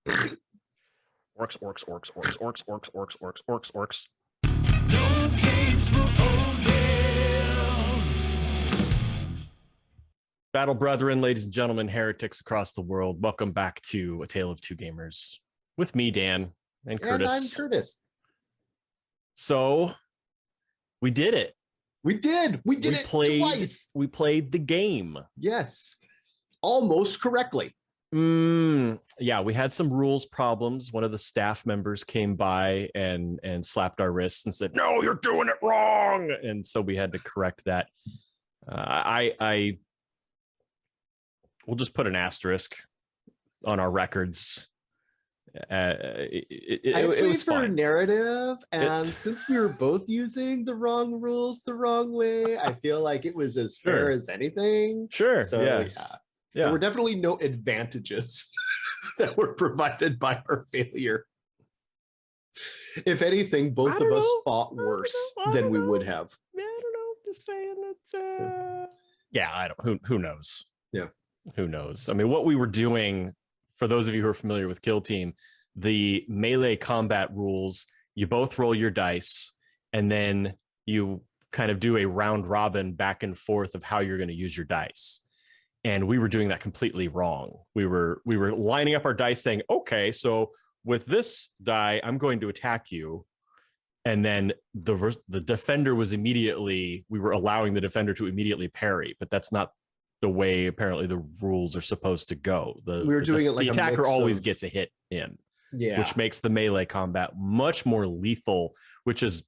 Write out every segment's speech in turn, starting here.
Orcs, orcs, orcs, orcs, orcs, orcs, orcs, orcs, orcs, orcs. No games for old men. Battle brethren, ladies and gentlemen, heretics across the world, welcome back to A Tale of Two Gamers with me, Dan, and Curtis. And I'm Curtis. So we did it. We did it twice. We played the game. Yes, almost correctly. Yeah, we had some rules problems. One of the staff members came by and slapped our wrists and said, "No, you're doing it wrong." And so we had to correct that. We'll just put an asterisk on our records. It was for fine. narrative, and since we were both using the wrong rules the wrong way, I feel like it was as fair as anything. Sure. So yeah. There were definitely no advantages that were provided by our failure. If anything, both of us fought worse than we would have. I don't know. Just saying it's yeah, I don't who knows? Yeah. Who knows? I mean, what we were doing, for those of you who are familiar with Kill Team, the melee combat rules, you both roll your dice and then you kind of do a round robin back and forth of how you're going to use your dice. And we were doing that completely wrong. We were lining up our dice saying, okay, so with this die, I'm going to attack you. And then the defender was we were allowing the defender to immediately parry, but that's not the way apparently the rules are supposed to go. We were doing it like the attacker always gets a hit in, which makes the melee combat much more lethal, which is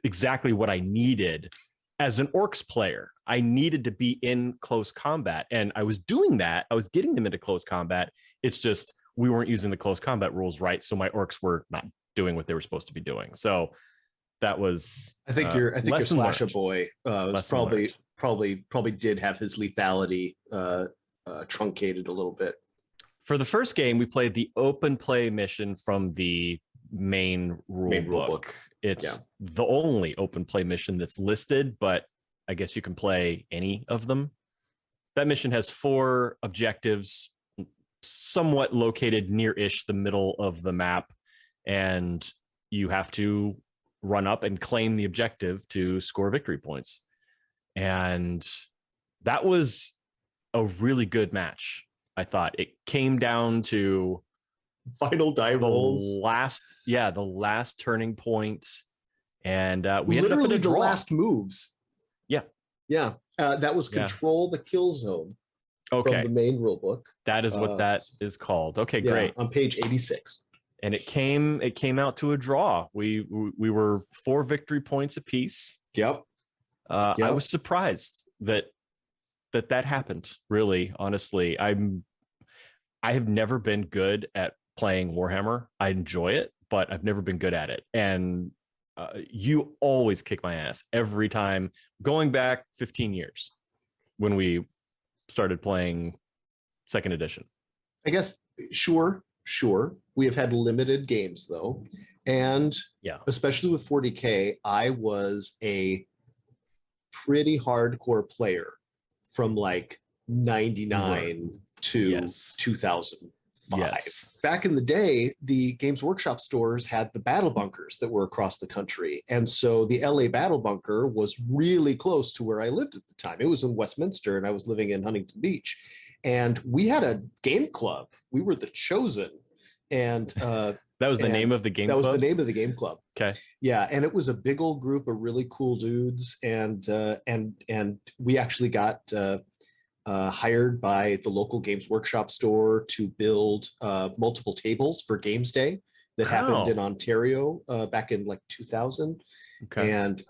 exactly what I needed as an orcs player. I needed to be in close combat, and I was doing that. I was getting them into close combat. It's just we weren't using the close combat rules right, so my orcs were not doing what they were supposed to be doing. So that was I think your Slasher boy was probably did have his lethality truncated a little bit. For the first game, we played the open play mission from the main rule book. It's the only open play mission that's listed, but I guess you can play any of them. That mission has 4 objectives, somewhat located near-ish the middle of the map, and you have to run up and claim the objective to score victory points. And that was a really good match. I thought it came down to final die rolls, the last turning point, and we ended literally up in a draw. The last moves. That was control the kill zone. Okay, from the main rule book. That is what that is called. Okay, great. On page 86. And it came out to a draw. We were 4 victory points apiece. Yep. I was surprised that happened. Really, honestly, I have never been good at playing Warhammer. I enjoy it, but I've never been good at it. And you always kick my ass every time. Going back 15 years when we started playing 2nd edition. I guess sure. We have had limited games though, and especially with 40K, I was a pretty hardcore player from like 99 to 2005. Yes. Back in the day, the Games Workshop stores had the battle bunkers that were across the country. And so the LA battle bunker was really close to where I lived at the time. It was in Westminster and I was living in Huntington Beach. And we had a game club. We were the Chosen. And that was the name of the game club? That was the name of the game club. Okay. Yeah, and it was a big old group of really cool dudes. And we actually got hired by the local Games Workshop store to build multiple tables for Games Day that happened in Ontario back in like 2000. Okay. And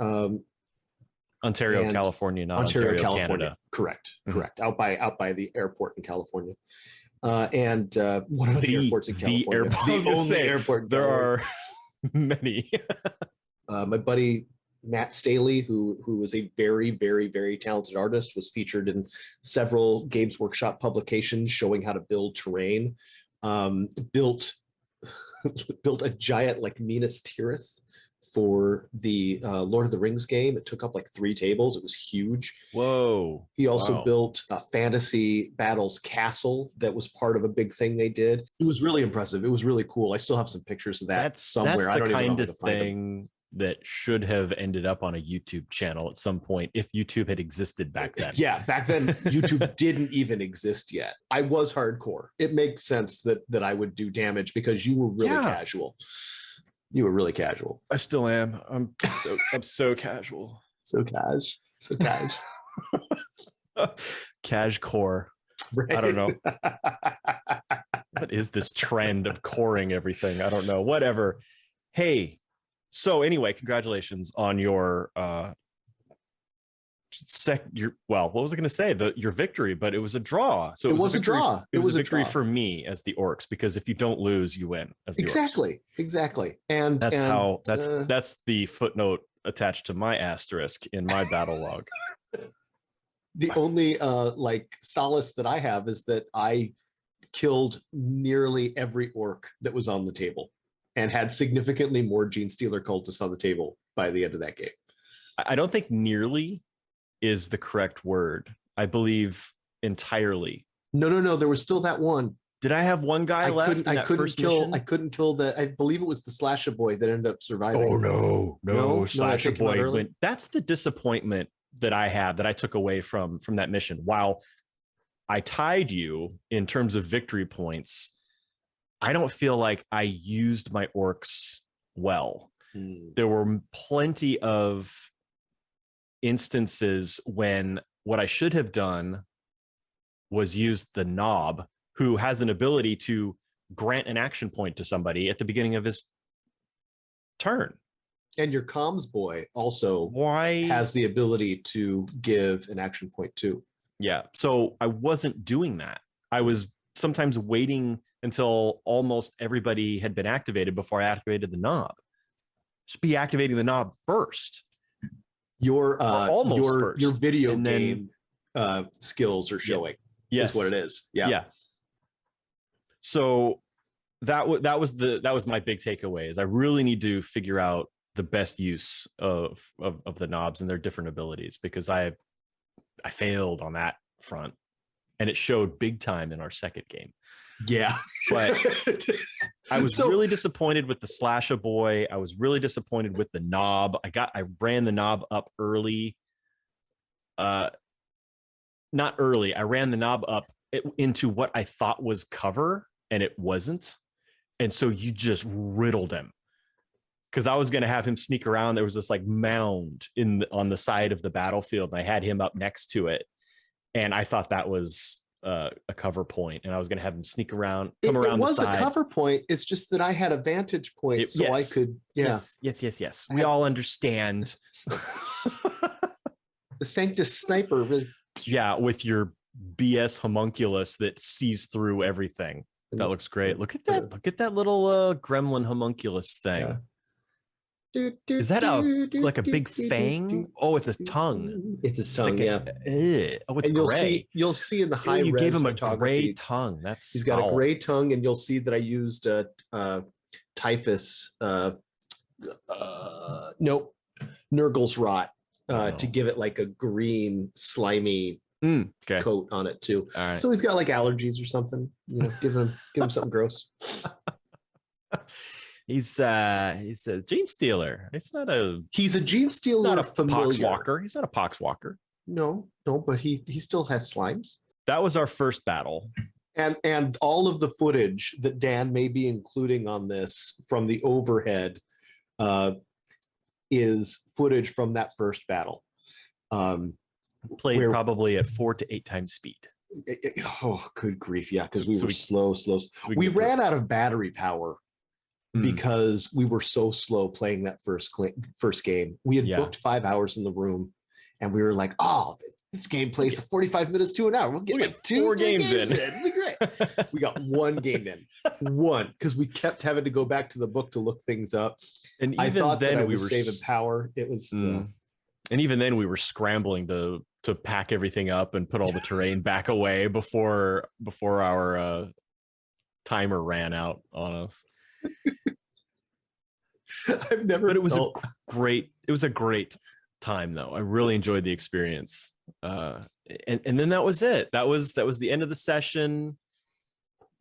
Ontario, California, not Ontario, California. Canada. Correct. Out by the airport in California. And one of the airports in California. The only airport. There are many. My buddy Matt Staley, who was a very, very, very talented artist, was featured in several Games Workshop publications showing how to build terrain. Built a giant like Minas Tirith for the Lord of the Rings game. It took up like 3 tables. It was huge. Whoa. He also Wow. built a Fantasy Battles castle that was part of a big thing they did. It was really impressive. It was really cool. I still have some pictures of that That's somewhere. I the don't even know kind how of to find them. thing that should have ended up on a YouTube channel at some point if YouTube had existed back then. Yeah, back then YouTube didn't even exist yet. I was hardcore. It makes sense that I would do damage because you were really Yeah. casual. You were really casual. I still am. I'm so casual. So cash. Cash core. Right? I don't know. What is this trend of coring everything? I don't know. Whatever. Hey, so anyway, congratulations on your what was I going to say? Your victory, but it was a draw. So It was a victory- draw. It was a a victory draw. for me as the Orcs, because if you don't lose, you win as the Orcs. Exactly. And That's the footnote attached to my asterisk in my battle log. the only like solace that I have is that I killed nearly every orc that was on the table and had significantly more Gene Stealer cultists on the table by the end of that game. I don't think nearly is the correct word. I believe entirely. No. There was still that one. Did I have one guy left in that first mission? I couldn't kill the. I believe it was the Slasher Boy that ended up surviving. Oh No, I Slasher take him out Boy early? went. That's the disappointment that I have, that I took away from that mission. While I tied you in terms of victory points, I don't feel like I used my orcs well. There were plenty of instances when what I should have done was use the knob, who has an ability to grant an action point to somebody at the beginning of his turn. And your comms boy also Why has the ability to give an action point too. Yeah. So I wasn't doing that. I was sometimes waiting until almost everybody had been activated before I activated the knob. Should be activating the knob first. Your almost first. your video And then- game skills are showing. Yes. Is what it is. Yeah. So that was my big takeaway, is I really need to figure out the best use of the knobs and their different abilities, because I failed on that front, and it showed big time in our second game. Yeah. But I was So- really disappointed with the Slasher Boy. I was really disappointed with the knob. I ran the knob up early. Not early. I ran the knob up into what I thought was cover, and it wasn't. And so you just riddled him, because I was going to have him sneak around. There was this like mound on the side of the battlefield, and I had him up next to it. And I thought that was a cover point, and I was going to have him sneak around, come around it was the side. a cover point. It's just that I had a vantage point, so yes. I could. Yeah. Yes. I We had- all understand. The Sanctus Sniper. Yeah, with your BS homunculus that sees through everything. That looks great. Look at that. Look at that little gremlin homunculus thing. Yeah. Is that like a big fang? Oh, it's a tongue. It's his It's tongue. like Yeah. Oh, it's And you'll gray. see in the high Ew, you gave res him a photography, gray tongue. That's he's got a foul. gray tongue, and you'll see that I used typhus. Nope, Nurgle's rot to Oh. give it like a green slimy Okay. coat on it too. All right. So he's got like allergies or something. You know, give him something gross. He's a gene stealer. It's not a He's a gene He's stealer not a familiar. pox walker. He's not a pox walker. No, but he still has slimes. That was our first battle. And all of the footage that Dan may be including on this from the overhead is footage from that first battle. Played Where- probably at 4 to 8 times speed. Oh, good grief. Yeah, because we So were we- slow. we We can get ran out of battery power Mm. because we were so slow playing that first game. We had Yeah. booked 5 hours in the room, and we were like, oh, this game plays 45 minutes to an hour. We'll get We'll like get 2 4 3 games in." It'll be great. We got 1 game in. 1, because we kept having to go back to the book to look things up. And I even thought then that I we was were saving power. It was And even then we were scrambling to pack everything up and put all the terrain back away before our timer ran out on us. I've never. But it was felt, it was a great time though. I really enjoyed the experience. And then that was it. That was the end of the session.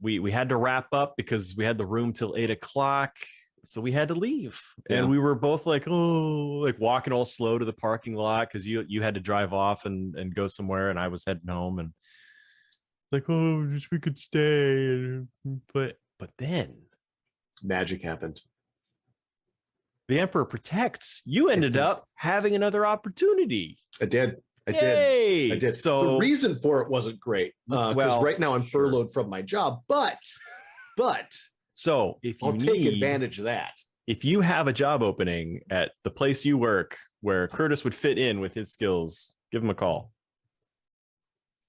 We had to wrap up because we had the room till 8 o'clock. So we had to leave. Yeah. And we were both like, oh, like walking all slow to the parking lot because you had to drive off and go somewhere, and I was heading home, and like, oh, wish we could stay. But then magic happened. the Emperor Protects. You ended did. up having another opportunity. I did. I did. Yay! I did. So the reason for it wasn't great because well, right now I'm sure. furloughed from my job, but so if you I'll take need, advantage of that. if you have a job opening at the place you work where Curtis would fit in with his skills, give him a call.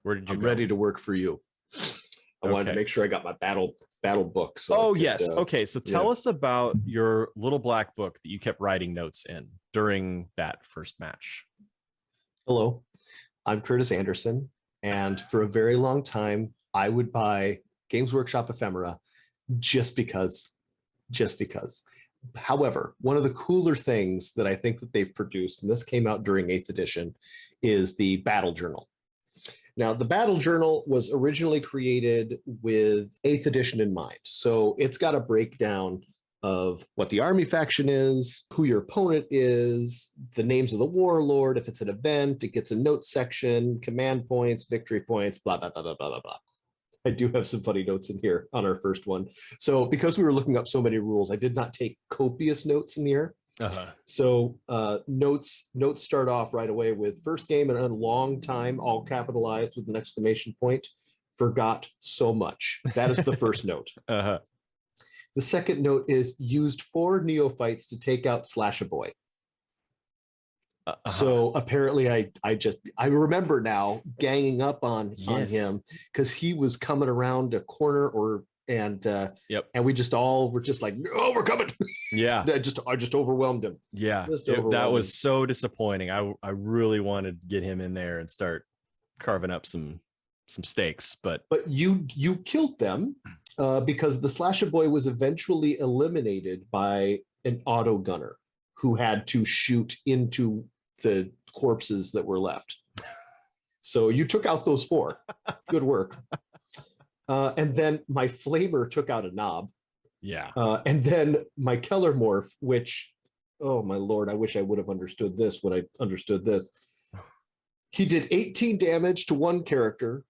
Where did you I'm go? ready to work for you. I wanted to Okay. make sure I got my battle book. So Oh I could, yes. Okay. So tell yeah. us about your little black book that you kept writing notes in during that first match. Hello, I'm Curtis Anderson, and for a very long time, I would buy Games Workshop ephemera just because. However, one of the cooler things that I think that they've produced, and this came out during 8th edition, is the Battle Journal. Now, the Battle Journal was originally created with 8th edition in mind. So it's got a breakdown of what the army faction is, who your opponent is, the names of the warlord. If it's an event, it gets a note section, command points, victory points, blah, blah, blah, blah, blah, blah, blah. I do have some funny notes in here on our first one. So because we were looking up so many rules, I did not take copious notes in here. So notes start off right away with first game in a long time, all capitalized with an exclamation point. Forgot so much. That is the first note. Uh-huh. The second note is used 4 neophytes to take out Slash a Boy. So apparently I remember now ganging up on him because he was coming around a corner and we just all were just like, no, we're coming. Yeah. I just overwhelmed him. Yeah. Just That overwhelming. was so disappointing. I really wanted to get him in there and start carving up some stakes, but you killed them because the Slasher Boy was eventually eliminated by an auto gunner who had to shoot into the corpses that were left. So you took out those 4. Good work. And then my Flamer took out a Knob. yeah. And then my Keller Morph, which, oh my lord, I wish I would have understood this when I understood this. He did 18 damage to one character.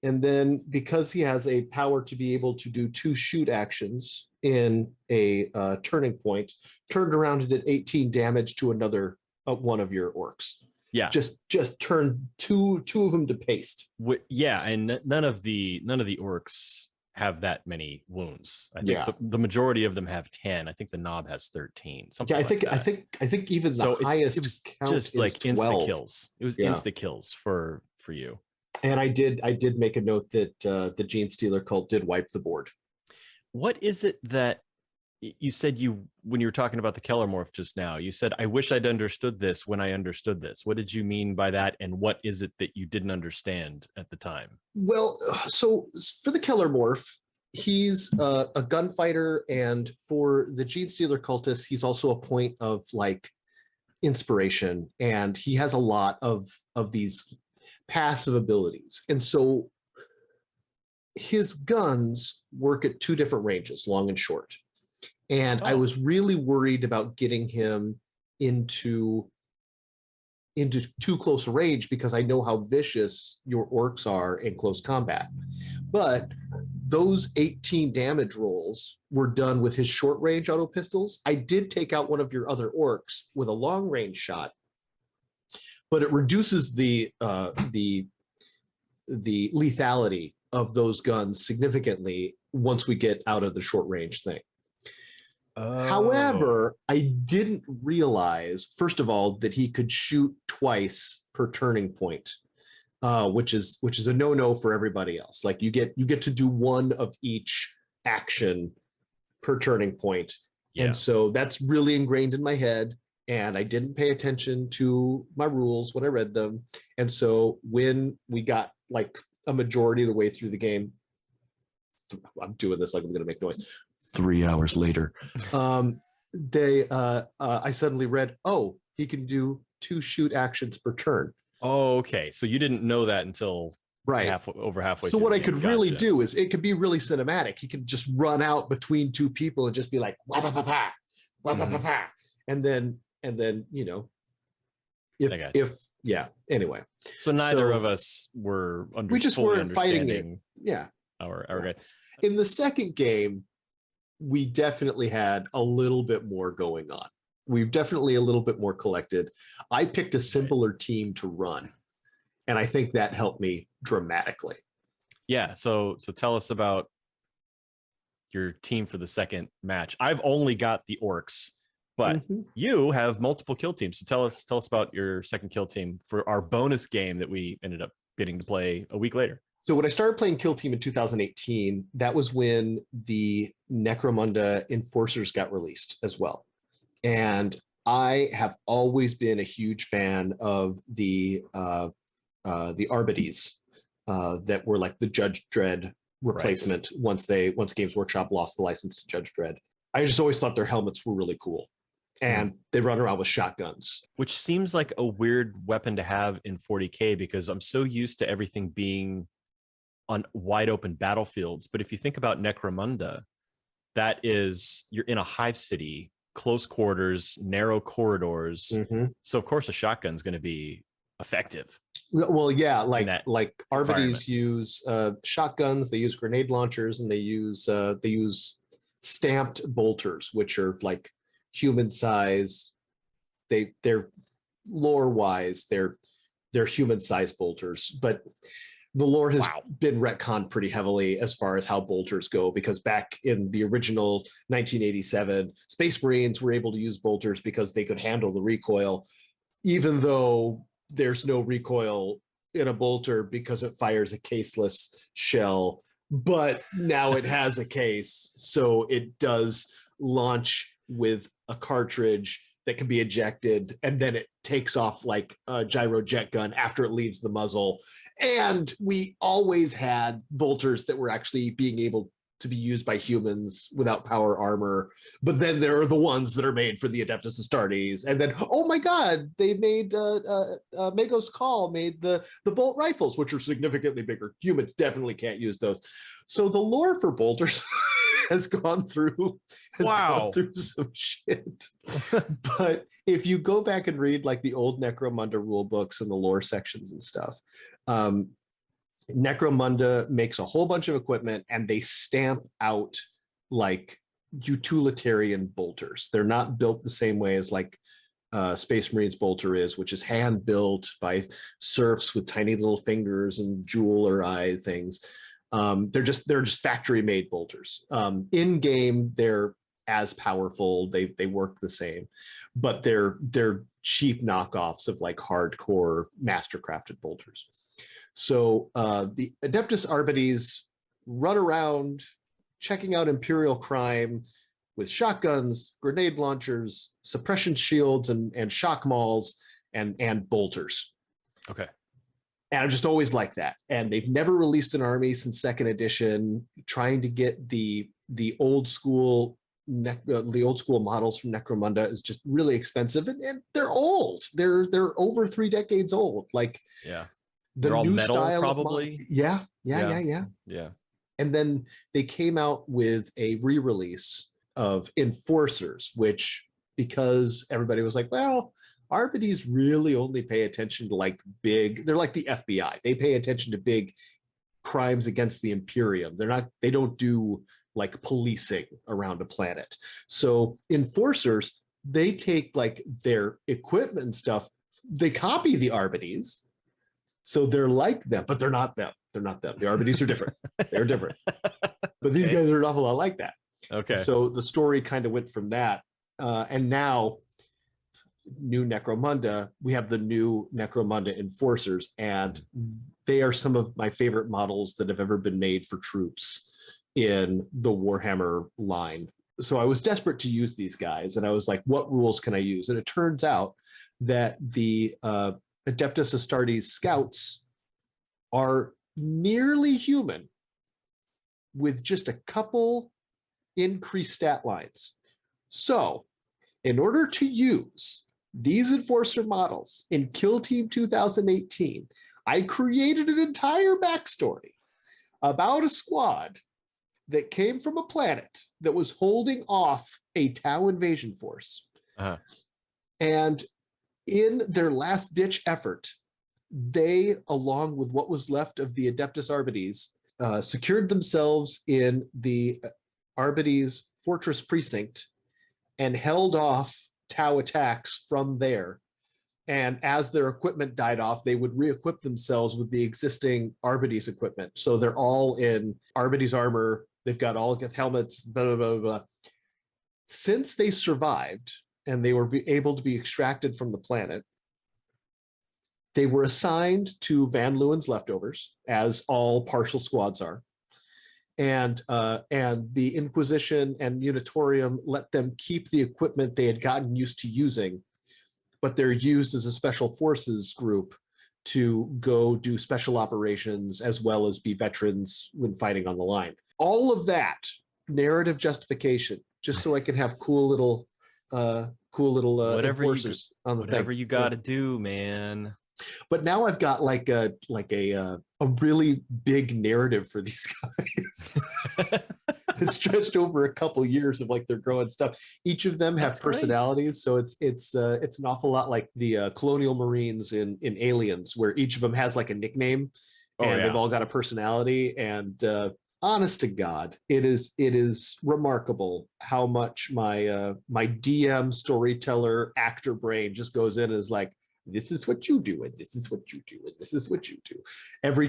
And then because he has a power to be able to do 2 shoot actions in a turning point, turned around and did 18 damage to another one of your orcs. Yeah. Just turned two of them to paste. Yeah, and none of the orcs have that many wounds. I think Yeah. the majority of them have 10. I think the Knob has 13. Something Yeah, like that. I think even the So it highest was count just is like insta 12. kills. It was Yeah. insta kills for you. And I did make a note that the Gene Stealer cult did wipe the board. What is it that you said when you were talking about the Keller Morph just now, you said, I wish I'd understood this when I understood this. What did you mean by that? And what is it that you didn't understand at the time? Well, so for the Keller Morph, he's a gunfighter, and for the Gene Stealer cultist, he's also a point of like inspiration, and he has a lot of these passive abilities. And so his guns work at 2 different ranges, long and short. And I Oh. was really worried about getting him into too close range because I know how vicious your orcs are in close combat. But those 18 damage rolls were done with his short range auto pistols. I did take out one of your other orcs with a long range shot, but it reduces the lethality of those guns significantly once we get out of the short range thing. However, I didn't realize, first of all, that he could shoot twice per turning point, which is a no-no for everybody else. Like you get to do one of each action per turning point. Yeah. And so that's really ingrained in my head. And I didn't pay attention to my rules when I read them. And so when we got like a majority of the way through the game, I'm doing this like I'm going to make noise. 3 hours later, I suddenly read, oh, he can do 2 shoot actions per turn. Oh, okay. So you didn't know that until Right. over halfway. So through what the I game. could really Gotcha. do is it could be really cinematic. He could just run out between 2 people and just be like, wah, bah, bah, bah, wah, bah, bah, bah. And then, you know, I got you. if yeah, anyway. So neither So of us were we just fully weren't fighting it. understanding Yeah. our guy. In the second game, we definitely had a little bit more going on. We've definitely a little bit more collected. I picked a simpler team to run, and I think that helped me dramatically. Yeah. So tell us about your team for the second match. I've only got the orcs, but Mhm. you have multiple kill teams. So tell us about your second kill team for our bonus game that we ended up getting to play a week later. So when I started playing Kill Team in 2018, that was when the Necromunda Enforcers got released as well. And I have always been a huge fan of the Arbides that were like the Judge Dredd replacement once Games Workshop lost the license to Judge Dredd. I just always thought their helmets were really cool. And they run around with shotguns. Which seems like a weird weapon to have in 40K because I'm so used to everything being on wide open battlefields. But if you think about Necromunda, that is, you're in a hive city, close quarters, narrow corridors. So of course a shotgun is going to be effective. Well, yeah, like environment. Arbides use shotguns, they use grenade launchers, and they use stamped bolters, which are like human size. They're lore wise, they're human size bolters, but the lore has been retconned pretty heavily as far as how bolters go, because back in the original 1987, Space Marines were able to use bolters because they could handle the recoil, even though there's no recoil in a bolter because it fires a caseless shell. But now it has a case, so it does launch with a cartridge that can be ejected, and then it takes off like a gyro jet gun after it leaves the muzzle. And we always had bolters that were actually being able to be used by humans without power armor. But then there are the ones that are made for the Adeptus Astartes. And then, oh my God, they made Magos Call made the bolt rifles, which are significantly bigger. Humans definitely can't use those. So the lore for bolters has gone through some shit. But if you go back and read like the old Necromunda rule books and the lore sections and stuff, Necromunda makes a whole bunch of equipment and they stamp out like utilitarian bolters. They're not built the same way as like Space Marines bolter is, which is hand built by serfs with tiny little fingers and jeweler eye things. They're just factory made bolters. In game, they're as powerful. They work the same, but they're cheap knockoffs of like hardcore mastercrafted bolters. So the Adeptus Arbides run around checking out Imperial crime with shotguns, grenade launchers, suppression shields, and shock mauls and bolters. Okay. And I'm just always like that. And they've never released an army since second edition, trying to get the old school models from Necromunda is just really expensive, and they're old. They're over 3 decades old. Like, yeah, the they're all new metal, style probably. Yeah. And then they came out with a re-release of Enforcers, which, because everybody was like, well, Arbides really only pay attention to like they're like the FBI. They pay attention to big crimes against the Imperium. They don't do like policing around a planet. So Enforcers, they take like their equipment and stuff, they copy the Arbides. So they're like them, but they're not them. They're not them. The Arbides are different. They're different. But these guys are an awful lot like that. Okay. So the story kind of went from that. And now, new Necromunda, we have the new Necromunda Enforcers, and they are some of my favorite models that have ever been made for troops in the Warhammer line. So I was desperate to use these guys, and I was like, what rules can I use? And it turns out that the Adeptus Astartes scouts are nearly human with just a couple increased stat lines. So In order to use these Enforcer models in Kill Team 2018, I created an entire backstory about a squad that came from a planet that was holding off a Tau invasion force. Uh-huh. And in their last ditch effort, they, along with what was left of the Adeptus Arbites, secured themselves in the Arbites fortress precinct and held off Tau attacks from there. And as their equipment died off, they would re-equip themselves with the existing Arbites equipment. So they're all in Arbites armor. They've got all the helmets, blah, blah, blah, blah. Since they survived and they were able to be extracted from the planet, they were assigned to Van Leeuwen's leftovers, as all partial squads are. And the Inquisition and Munitorium let them keep the equipment they had gotten used to using, but they're used as a special forces group to go do special operations as well as be veterans when fighting on the line. All of that narrative justification, just so I can have cool little Whatever enforcers on the Whatever thing. you got to do, man. But now I've got like a really big narrative for these guys. It's stretched over a couple years of like their growing stuff. Each of them have That's great. personalities, so it's an awful lot like the Colonial Marines in Aliens, where each of them has like a nickname, and they've all got a personality. And honest to God, it is remarkable how much my DM storyteller actor brain just goes in and is like, this is what you do, and this is what you do, and this is what you do. Every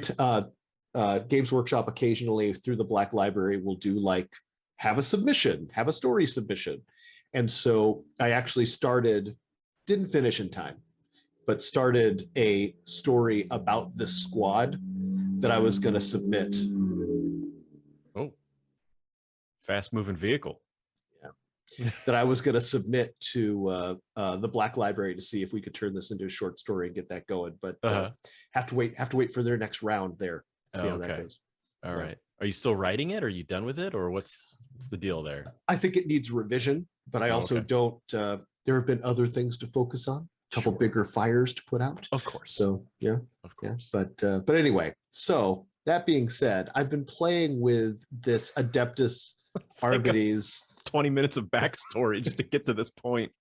Games Workshop occasionally through the Black Library will do like have a story submission. And so I actually didn't finish in time, but started a story about the squad that I was going to submit. Oh, fast moving vehicle. That I was going to submit to the Black Library to see if we could turn this into a short story and get that going. But have to wait for their next round there. See how that goes. All Yeah. right. Are you still writing it? Are you done with it, or what's the deal there? I think it needs revision, but I also okay. don't. There have been other things to focus on, a couple bigger fires to put out. Of course. So yeah, Of yeah. course. But anyway, so that being said, I've been playing with this Adeptus It's like a Arbites. 20 minutes of backstory just to get to this point.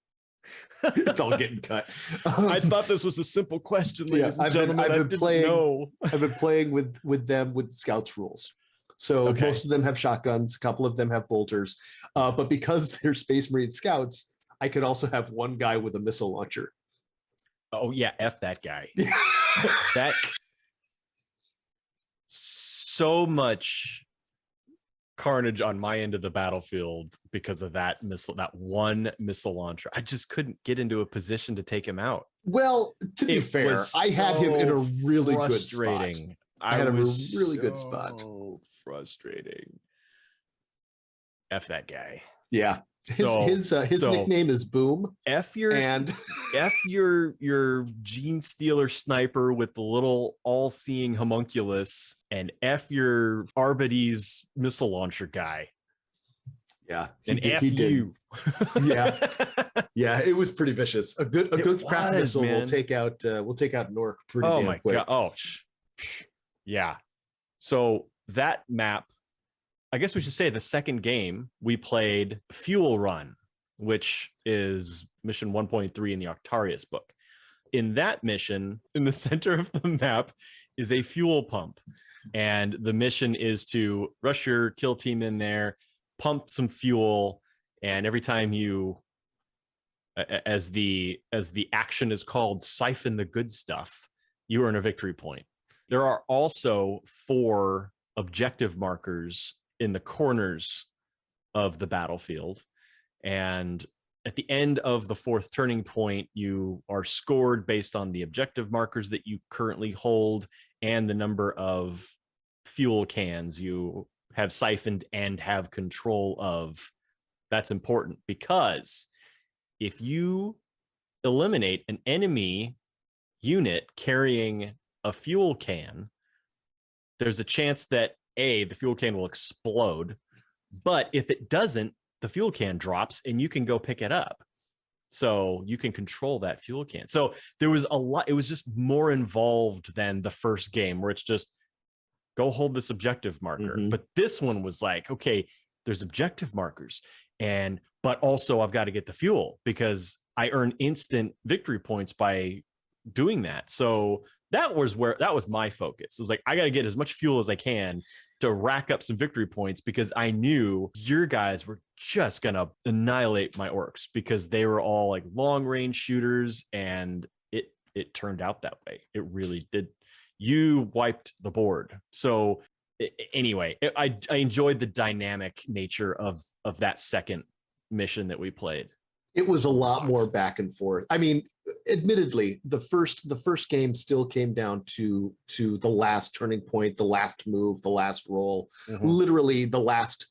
It's all getting cut. I thought this was a simple question, ladies and I've been- gentlemen. I've I been didn't playing- know. I've been playing with them with Scouts rules. So Okay. most of them have shotguns, a couple of them have bolters. But because they're Space Marine Scouts, I could also have one guy with a missile launcher. Oh yeah, F that guy. That so much carnage on my end of the battlefield because of that one missile launcher. I just couldn't get into a position to take him out. Well, to be It fair, was I had him in a so really good spot. frustrating. I had him in a was really good spot. so frustrating. F that guy. Yeah. His So- nickname is Boom. F your And F your gene stealer sniper with the little all-seeing homunculus, and F your Arbites missile launcher guy. yeah, And F he did. you. Yeah. Yeah, it was pretty vicious. A good craft was, missile man. will take out an orc pretty Oh damn my quick. god. Oh yeah. So that map, I guess we should say the second game we played Fuel Run, which is mission 1.3 in the Octarius book. In that mission, in the center of the map is a fuel pump. And the mission is to rush your kill team in there, pump some fuel, and every time you, as the action is called, siphon the good stuff, you earn a victory point. There are also 4 objective markers in the corners of the battlefield. And at the end of the 4th turning point, you are scored based on the objective markers that you currently hold and the number of fuel cans you have siphoned and have control of. That's important because if you eliminate an enemy unit carrying a fuel can, there's a chance that the fuel can will explode, but if it doesn't, the fuel can drops and you can go pick it up. So you can control that fuel can. So there was a lot, it was just more involved than the first game where it's just go hold this objective marker. Mhm. But this one was like, okay, there's objective markers, but also I've got to get the fuel because I earn instant victory points by doing that. So that was my focus. It was like, I got to get as much fuel as I can to rack up some victory points because I knew your guys were just going to annihilate my orcs because they were all like long range shooters, and it turned out that way. It really did. You wiped the board. So anyway, I enjoyed the dynamic nature of that second mission that we played. It was a lot more back and forth. I mean, admittedly, the first game still came down to the last turning point, the last move, the last roll, literally the last.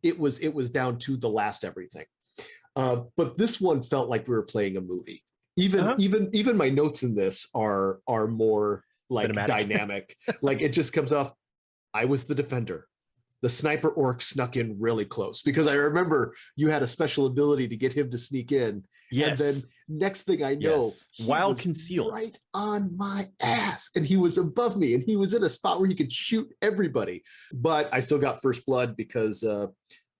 It was down to the last everything. But this one felt like we were playing a movie. Even my notes in this are more like Cinematic. dynamic. Like it just comes off. I was the defender. The sniper orc snuck in really close because I remember you had a special ability to get him to sneak in. Yes. And then next thing I know, Yes. he While was concealed. right on my ass, and he was above me, and he was in a spot where he could shoot everybody. But I still got first blood because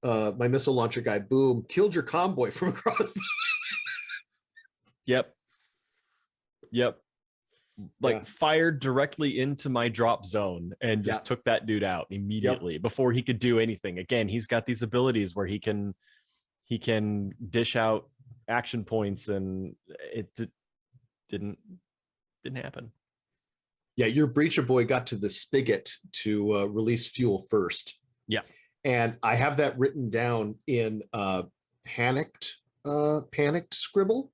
my missile launcher guy, Boom, killed your convoy from across. Yep. Like Yeah. fired directly into my drop zone and just Yeah. took that dude out immediately before he could do anything. Again, he's got these abilities where he can dish out action points, and it didn't happen. Yeah, your breacher boy got to the spigot to release fuel first. Yeah. And I have that written down in panicked scribble.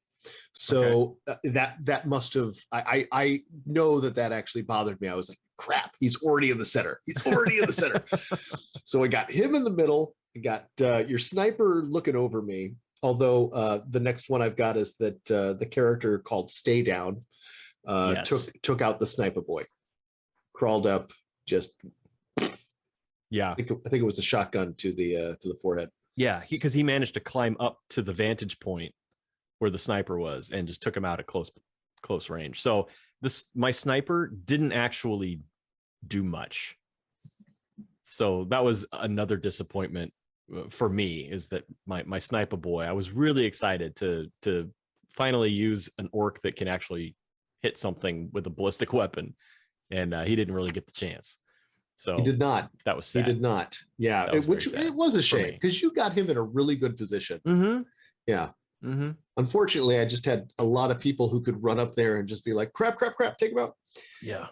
So that must have, I know that actually bothered me. I was like, crap, he's already in the center. So I got him in the middle. I got your sniper looking over me. Although the next one I've got is that the character called Stay Down took out the sniper boy, crawled up, just Yeah. I think it was a shotgun to the forehead. Yeah, because he managed to climb up to the vantage point where the sniper was and just took him out at close range. So my sniper didn't actually do much. So that was another disappointment for me, is that my sniper boy, I was really excited to finally use an orc that can actually hit something with a ballistic weapon, and he didn't really get the chance. So He did not. That was sad. He did not. Yeah, That was which very sad it was a for shame me. because you got him in a really good position. Mm-hmm. Yeah. Mm-hmm. Unfortunately, I just had a lot of people who could run up there and just be like, crap, take him out. Yeah.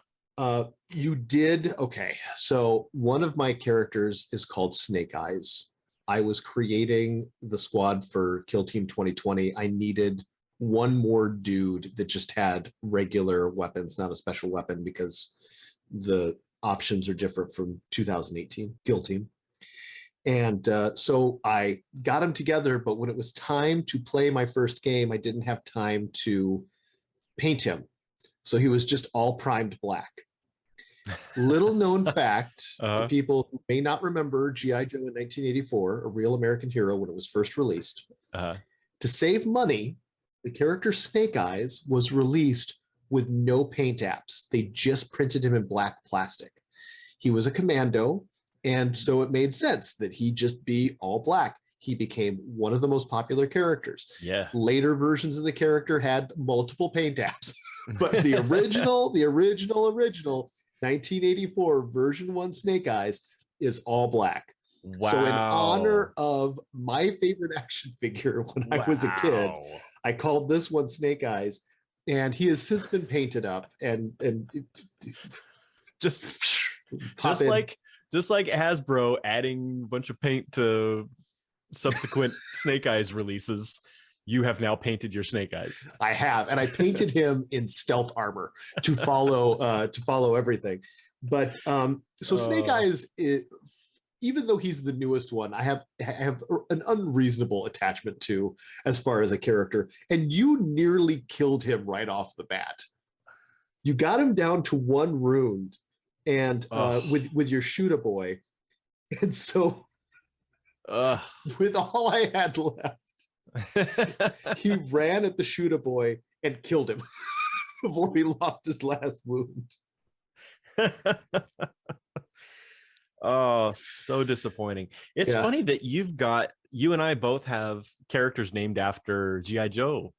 You did. Okay. So one of my characters is called Snake Eyes. I was creating the squad for Kill Team 2020. I needed one more dude that just had regular weapons, not a special weapon, because the options are different from 2018 Kill Team. And so I got them together, but when it was time to play my first game, I didn't have time to paint him. So he was just all primed black. Little known fact, for people who may not remember G.I. Joe in 1984, a real American hero when it was first released. To save money, the character Snake Eyes was released with no paint apps. They just printed him in black plastic. He was a commando, and so it made sense that he just be all black. He became one of the most popular characters. Yeah. Later versions of the character had multiple paint apps, but the original 1984 version 1 Snake Eyes is all black. Wow. So in honor of my favorite action figure when I was a kid, I called this one Snake Eyes, and he has since been painted up and just pop in. like Hasbro adding a bunch of paint to subsequent Snake Eyes releases, you have now painted your Snake Eyes. I have, and I painted him in stealth armor to follow everything. But so Snake Eyes, even though he's the newest one, I have an unreasonable attachment to as far as a character. And you nearly killed him right off the bat. You got him down to 1 wound, and with your shooter boy, and so with all I had left, He ran at the Shooter boy and killed him before he lost his last wound. Oh, so disappointing. It's Yeah. funny that you and I both have characters named after G.I. Joe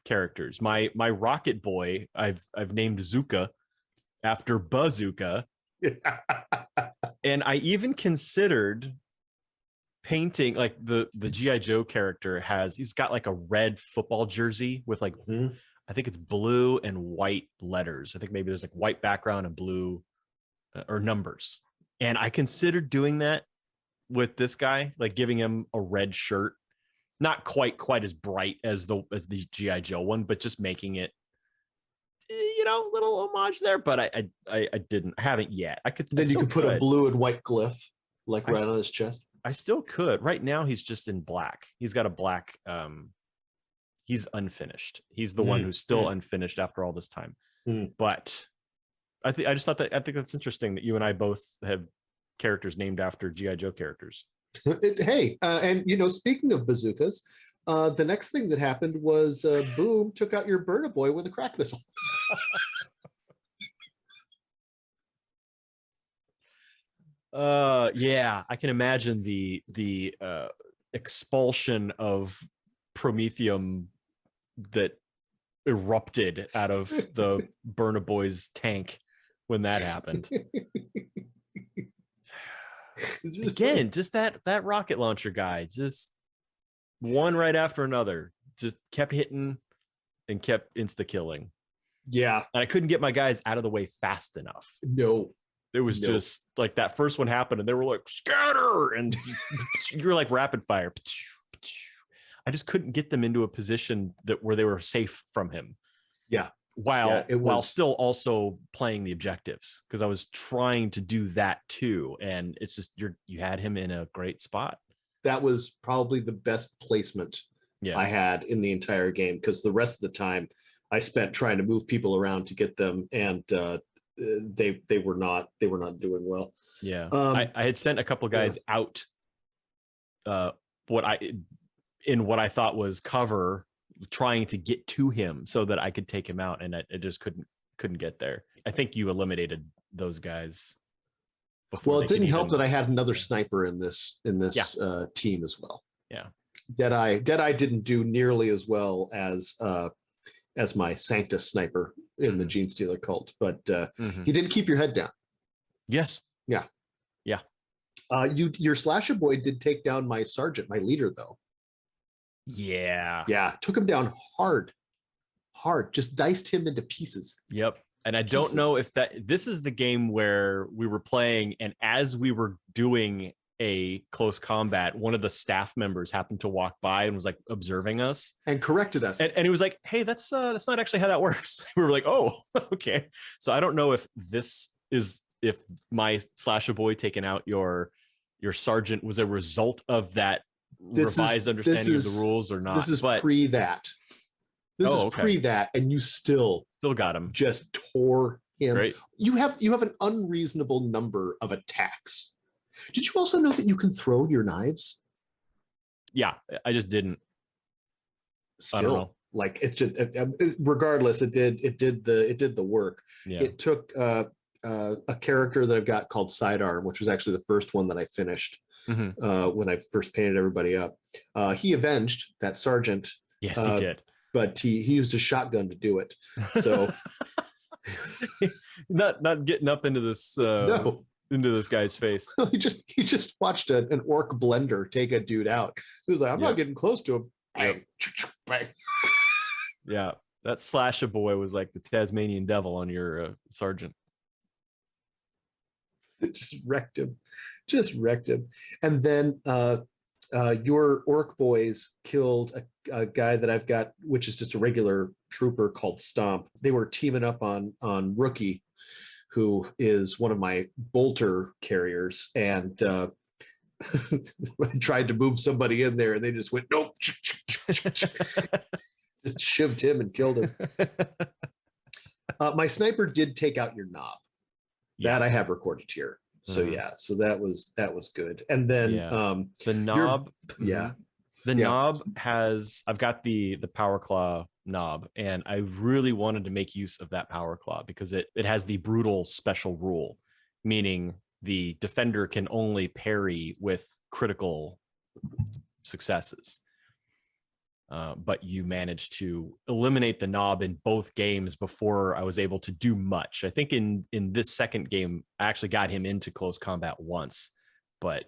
characters. My Rocket Boy, I've named Zuka after Bazooka. And I even considered painting like the G.I. Joe character he's got like a red football jersey with like Mhm. I think it's blue and white letters. I think maybe there's like white background and blue or numbers. And I considered doing that with this guy, like giving him a red shirt, not quite as bright as the G.I. Joe one, but just making it, little homage there. But I didn't. I haven't yet. I Then you could put a blue and white glyph like I right s- on his chest. I still could. Right now, he's just in black. He's got a black. He's unfinished. He's the one who's still unfinished after all this time. But I think that's interesting that you and I both have characters named after G.I. Joe characters. Hey, and speaking of bazookas, the next thing that happened was Boom took out your Burna Boy with a crack missile. Yeah, I can imagine the expulsion of promethium that erupted out of the Burna Boy's tank when that happened. Again, just that rocket launcher guy, just one right after another, just kept hitting and kept insta killing. Yeah, And I couldn't get my guys out of the way fast enough. no. It was No. just like that first one happened and they were like scatter and you're like rapid fire. I just couldn't get them into a position where they were safe from him. Yeah. While Yeah, while still also playing the objectives, because I was trying to do that too. And it's just you had him in a great spot. That was probably the best placement Yeah. I had in the entire game, because the rest of the time I spent trying to move people around to get them, and they were not doing well. Yeah. I had sent a couple guys out what I thought was cover, trying to get to him so that I could take him out, and I just couldn't get there. I think you eliminated those guys before. Well, they it could didn't help even- that I had another sniper in this team as well. Yeah. Deadeye didn't do nearly as well as my Sanctus sniper in the Gene Stealer cult, but Mhm. he didn't keep your head down. Yes. Your Slasher Boy did take down my sergeant, my leader, though. Yeah. Yeah, took him down hard, just diced him into pieces. Yep. And I don't know if this is the game where we were playing, and as we were doing a close combat, one of the staff members happened to walk by and was like observing us And corrected us. and he was like, hey, that's not actually how that works. We were like, oh, okay. So I don't know if my Slasher Boy taking out your sergeant was a result of that revised understanding of the rules or not. This is but pre that. This is okay. pre that, and you still got him. just tore him. Great. You have an unreasonable number of attacks. Did you also know that you can throw your knives? Yeah, I just didn't. I don't know. Still, like, it's just regardless, it did the work. Yeah. It took a character that I've got called Sidearm, which was actually the first one that I finished Mhm. when I first painted everybody up. He avenged that sergeant, Yes, he did. but he used a shotgun to do it. So not getting up into this no, into this guy's face. he just watched an orc blender take a dude out. He was like, I'm Yep. not getting close to him. Yep. Bang. Yeah, that Slasher Boy was like the Tasmanian devil on your sergeant. Just wrecked him. And then your orc boys killed a guy that I've got, which is just a regular trooper called Stomp. They were teaming up on Rookie, who is one of my bolter carriers, and I tried to move somebody in there and they just went nope. Just shivved him and killed him. My sniper did take out your knob. That I have recorded here. So Mhm. yeah, so that was good. And then Yeah. The knob. yeah. The Yeah. knob has, I've got the power claw knob, and I really wanted to make use of that power claw because it has the brutal special rule, meaning the defender can only parry with critical successes. But you managed to eliminate the knob in both games before I was able to do much. I think in this second game, I actually got him into close combat once, but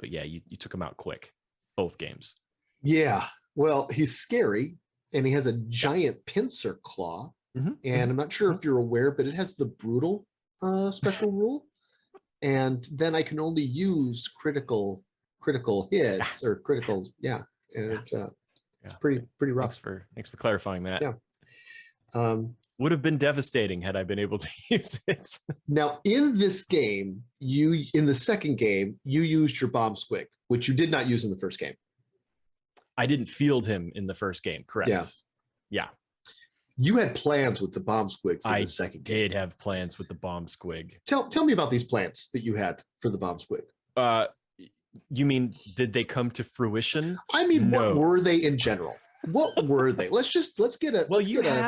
yeah, you took him out quick, both games. Yeah. Well, he's scary, and he has a giant pincer claw. And I'm not sure if you're aware, but it has the brutal special rule. And then I can only use critical hits or critical. Yeah. And it's pretty rough. Thanks for clarifying that. Yeah. Would have been devastating had I been able to use it. Now, in this game, in the second game, you used your bomb squig, which you did not use in the first game. I didn't field him in the first game, correct? Yeah. You had plans with the bomb squig for the second game. I did have plans with the bomb squig. Tell me about these plans that you had for the bomb squig. You mean, did they come to fruition? I mean, No. what were they in general? What were they? Let's get a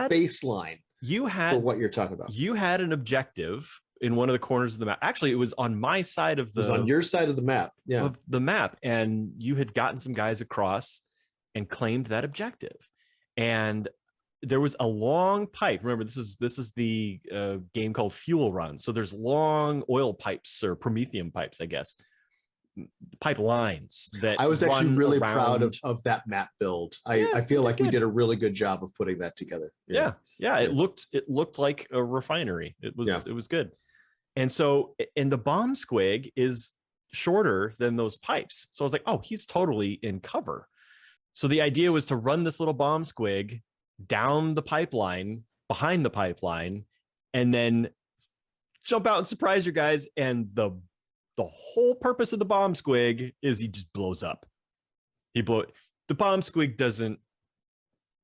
baseline for what you're talking about. You had an objective in one of the corners of the map. Actually, it was on my side of It was on your side of the map. Yeah. of the map, and you had gotten some guys across and claimed that objective. And there was a long pipe. Remember, this is the game called Fuel Run. So there's long oil pipes or Prometheum pipes, I guess, pipelines that I was actually run really around. proud of that map build. I feel like we did a really good job of putting that together. Yeah. It looked like a refinery. It was good. And so, and the bomb squig is shorter than those pipes. So I was like, oh, he's totally in cover. So the idea was to run this little bomb squig down the pipeline, behind the pipeline, and then jump out and surprise your guys. And the whole purpose of the bomb squig is he just blows up. The bomb squig doesn't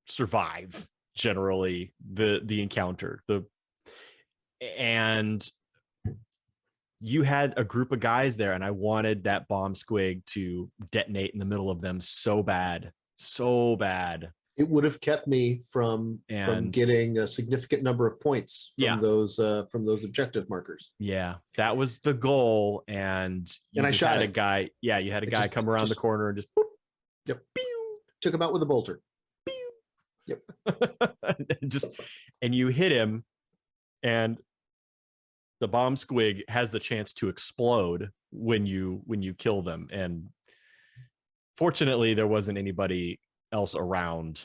survive generally the encounter. And you had a group of guys there, and I wanted that bomb squig to detonate in the middle of them so bad. It would have kept me from getting a significant number of points from those objective markers. Yeah, that was the goal. And I shot a guy. Yeah, you had a guy come around the corner and just boop, yep, pew, took him out with a bolter. Pew. Yep. And you hit him, and the bomb squig has the chance to explode when you kill them. And fortunately, there wasn't anybody else around,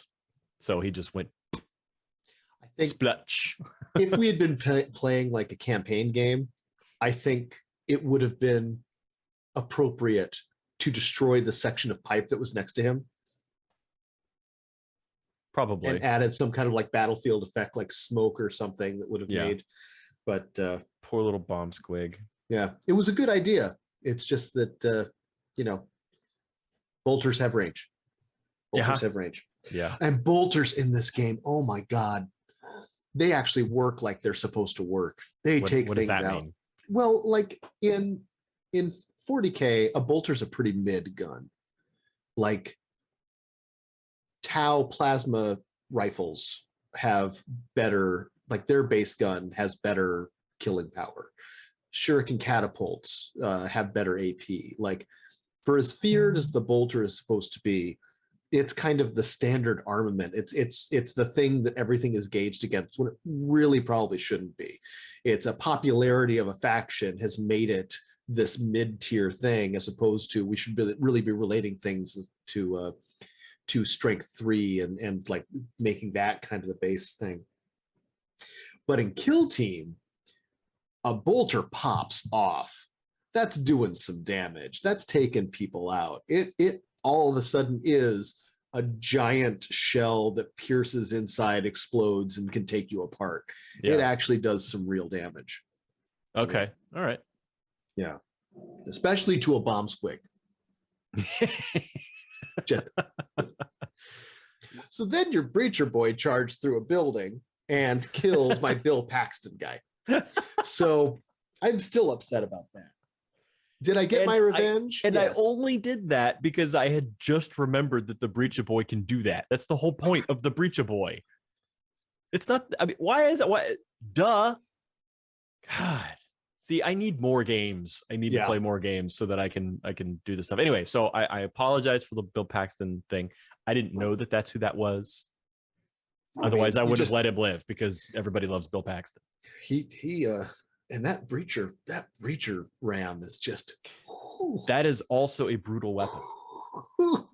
so he just went. I think splutch. If we had been playing like a campaign game, I think it would have been appropriate to destroy the section of pipe that was next to him. Probably. And added some kind of like battlefield effect, like smoke or something that would have made. But poor little bomb squig. Yeah, it was a good idea. It's just that bolters have range. Bolters have range. Yeah. And bolters in this game, oh my God, they actually work like they're supposed to work. They take things out. Mean? Well, like in 40K, a bolter's a pretty mid gun. Like Tau plasma rifles have better, like their base gun has better killing power. Shuriken catapults have better AP. Like for as feared as the bolter is supposed to be, it's kind of the standard armament. It's the thing that everything is gauged against when it really probably shouldn't be. It's a popularity of a faction has made it this mid-tier thing, as opposed to we should really be relating things to strength 3 and like making that kind of the base thing. But in Kill Team, a bolter pops off. That's doing some damage. That's taking people out. It all of a sudden is a giant shell that pierces inside, explodes, and can take you apart. Yeah. It actually does some real damage. Okay. All right. Yeah. Especially to a bomb squig. So then your Breacher Boy charged through a building and killed my Bill Paxton guy. So I'm still upset about that. Did I get And my revenge? And Yes. I only did that because I had just remembered that the Breacher Boy can do that. That's the whole point of the Breacher Boy. It's not, I mean, why is it? Why? Duh. God. See, I need more games. I need to Yeah. play more games so that I can do this stuff. Anyway, so I apologize for the Bill Paxton thing. I didn't know that that's who that was. Otherwise, I you would have just- let him live because everybody loves Bill Paxton. he and that breacher ram is just That is also a brutal weapon.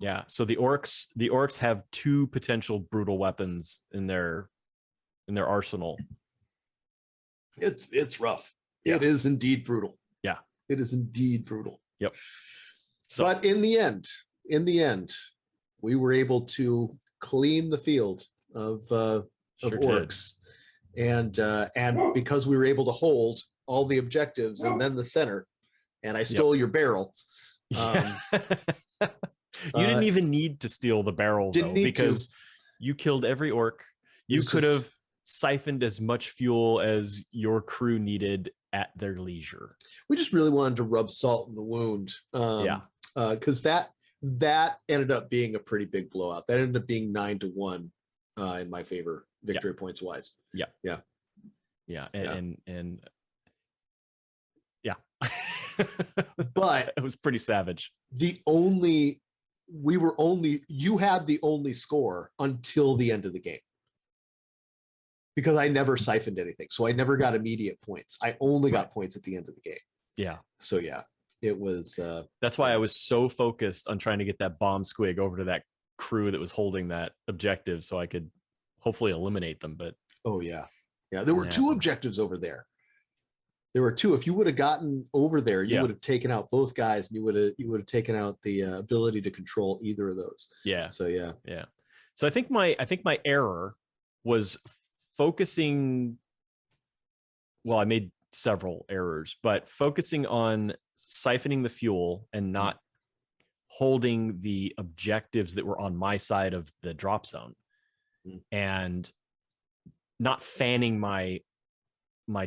Yeah. So the orcs have two potential brutal weapons in their arsenal. it's rough. Yeah. It is indeed brutal. Yeah. It is indeed brutal. Yep. So But in the end, we were able to clean the field of sure did. orcs, and because we were able to hold all the objectives and then the center, and I stole your barrel. Yeah. You didn't even need to steal the barrel though, didn't need to. because you killed every orc. You was could just- have siphoned as much fuel as your crew needed at their leisure. We just really wanted to rub salt in the wound. Yeah. Because that ended up being a pretty big blowout. That ended up being 9-1 in my favor, victory points wise. Yeah. Yeah. And yeah. But it was pretty savage. you had the only score until the end of the game. Because I never siphoned anything. So I never got immediate points. I only got points at the end of the game. Yeah. So yeah, it was That's why I was so focused on trying to get that bomb squig over to that crew that was holding that objective so I could hopefully eliminate them. But oh yeah. Yeah. There were two Yeah. objectives over there. There were two. If you would have gotten over there, you Yeah. would have taken out both guys, and you would have taken out the ability to control either of those. yeah. So yeah. Yeah. So I think my error was focusing. Well, I made several errors, but focusing on siphoning the fuel and not holding the objectives that were on my side of the drop zone, Mm. and not fanning my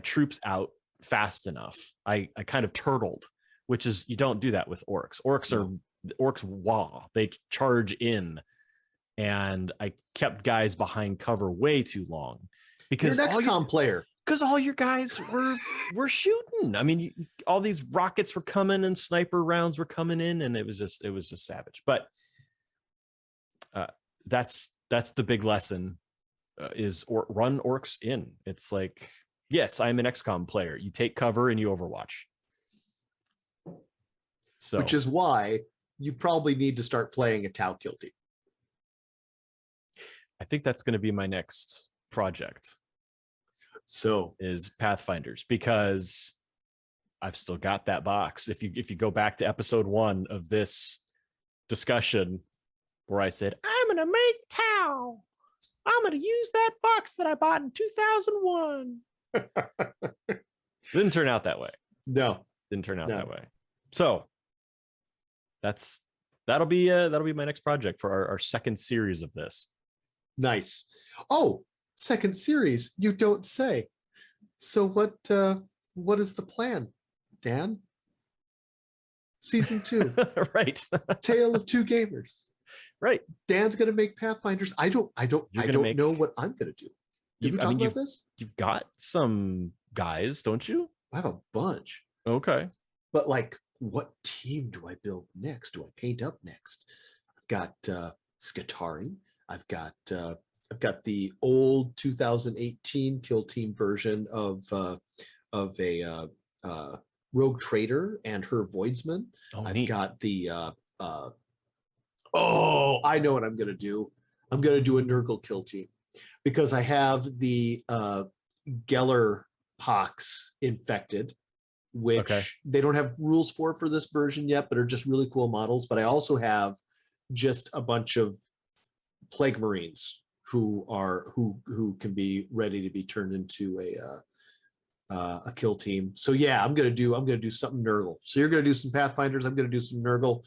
troops out fast enough. I kind of turtled, which is, you don't do that with orcs. Orcs wah, they charge in, and I kept guys behind cover way too long You're because an XCOM player. all your guys were shooting. I mean, all these rockets were coming and sniper rounds were coming in, and it was just savage. But that's the big lesson, is run orcs in. It's like, yes, I'm an XCOM player. You take cover and you Overwatch. So Which is why you probably need to start playing a Tau kill team. I think that's going to be my next project, So is Pathfinders, because I've still got that box. If you go back to episode 1 of this discussion, where I said, I'm going to make Tau. I'm going to use that box that I bought in 2001. Didn't turn out that way. no, Didn't turn out No. that way. So that'll be my next project for our second series of this. nice. Oh, second series, you don't say. So what is the plan, Dan? Season 2, Right. Tale of Two Gamers. Right. Dan's gonna make Pathfinders. I don't know what I'm gonna do. Did we talk about this? You've got some guys, don't you? I have a bunch, Okay. but like, what team do I build next? Do I paint up next? I've got Skatari. I've got the old 2018 Kill Team version of a Rogue Trader and her Voidsman. Oh, I've neat. got the I know what I'm gonna do. I'm gonna do a Nurgle kill team because I have the Geller pox infected, which Okay. they don't have rules for this version yet, but are just really cool models. But I also have just a bunch of Plague Marines who can be ready to be turned into a kill team. So yeah, I'm gonna do something Nurgle. So you're gonna do some Pathfinders. I'm gonna do some Nurgle.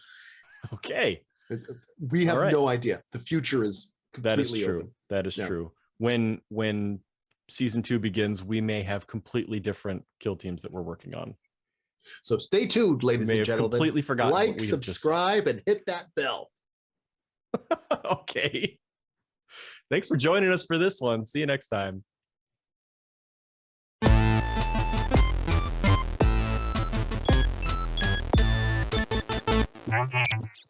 Okay. We have All right. no idea. The future is That is completely true. open. That is Yeah. true. When season 2 begins, we may have completely different kill teams that we're working on. So stay tuned, We ladies may and have gentlemen. completely forgotten what Like, we have just said. subscribe, and hit that bell. Okay. Thanks for joining us for this one. See you next time. No games.